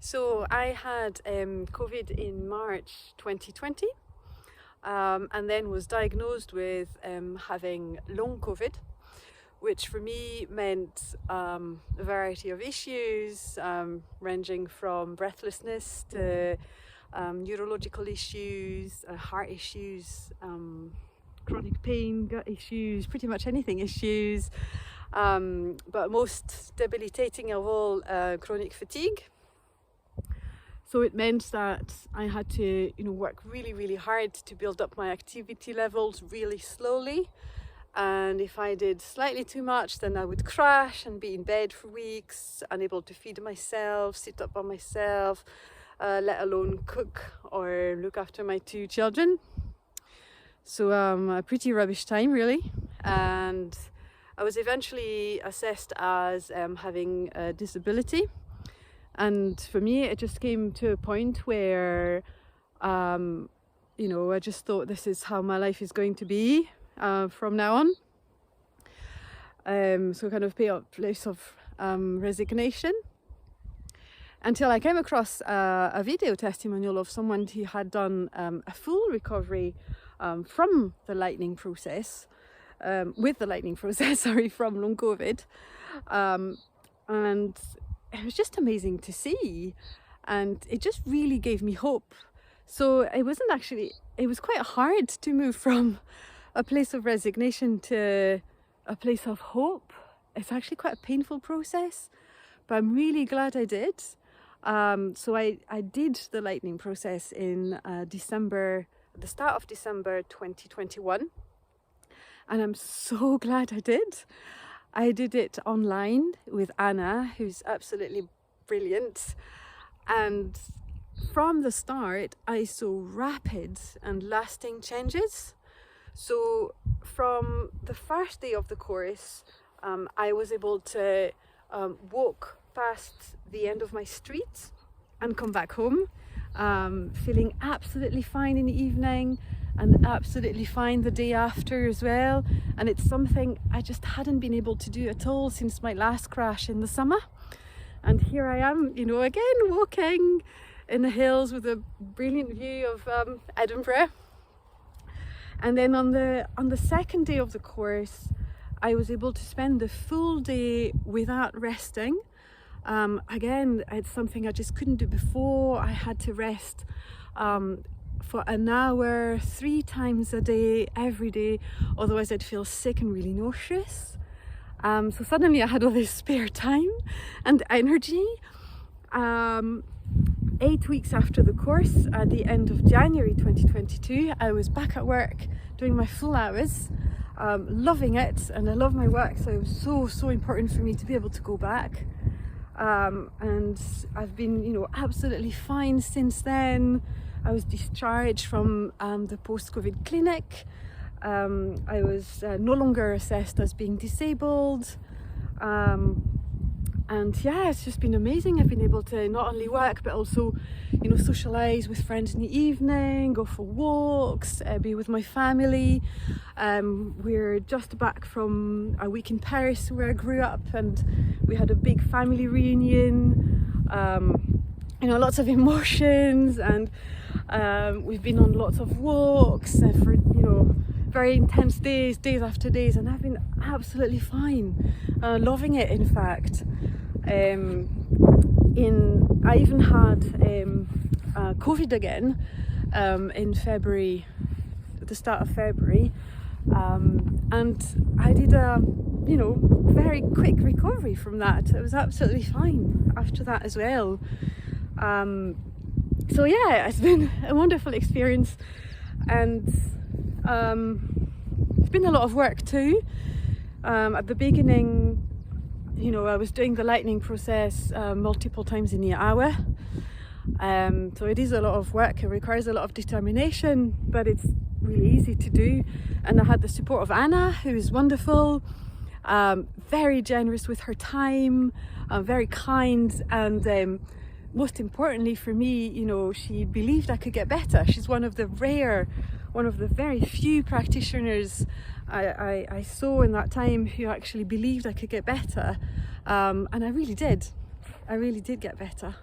So I had COVID in March 2020 and then was diagnosed with having long COVID, which for me meant a variety of issues ranging from breathlessness to neurological issues, heart issues, chronic pain, gut issues, pretty much anything issues, but most debilitating of all, chronic fatigue. So it meant that I had to, work really hard to build up my activity levels really slowly. And if I did slightly too much, then I would crash and be in bed for weeks, unable to feed myself, sit up by myself, let alone cook or look after my 2 children. So a pretty rubbish time, really. And I was eventually assessed as having a disability. And for me, it just came to a point where, I just thought this is how my life is going to be from now on. So kind of a place of resignation, until I came across a video testimonial of someone who had done a full recovery from the lightning process, from long COVID. And it was just amazing to see, and it just really gave me hope. So it was quite hard to move from a place of resignation to a place of hope. It's actually quite a painful process, but I'm really glad I did. So I did the lightning process in December, the start of December 2021, and I'm so glad I did. I did it online with Anna, who's absolutely brilliant. And from the start, I saw rapid and lasting changes. So from the first day of the course, I was able to walk past the end of my street and come back home, feeling absolutely fine in the evening and absolutely fine the day after as well. And it's something I just hadn't been able to do at all since my last crash in the summer. And here I am, again walking in the hills with a brilliant view of Edinburgh. And then on the second day of the course, I was able to spend the full day without resting. Again, it's something I just couldn't do before. I had to rest for an hour, 3 times a day, every day, otherwise I'd feel sick and really nauseous. So suddenly I had all this spare time and energy. 8 weeks after the course, at the end of January 2022, I was back at work doing my full hours, loving it, and I love my work, so it was so important for me to be able to go back. And I've been, absolutely fine since then. I was discharged from the post-COVID clinic. I was no longer assessed as being disabled. And yeah, it's just been amazing. I've been able to not only work, but also, socialise with friends in the evening, go for walks, be with my family. We're just back from a week in Paris where I grew up, and we had a big family reunion. Lots of emotions, and we've been on lots of walks for, very intense days after days, and I've been absolutely fine, loving it, in fact. I even had COVID again in February, at the start of February, and I did a very quick recovery from that. It was absolutely fine after that as well. So yeah, it's been a wonderful experience, and it's been a lot of work too. At the beginning, I was doing the lightning process multiple times in the hour. So it is a lot of work. It requires a lot of determination, but it's really easy to do. And I had the support of Anna, who is wonderful, very generous with her time, very kind, and most importantly for me, she believed I could get better. She's one of the very few practitioners I saw in that time who actually believed I could get better, and I really did get better.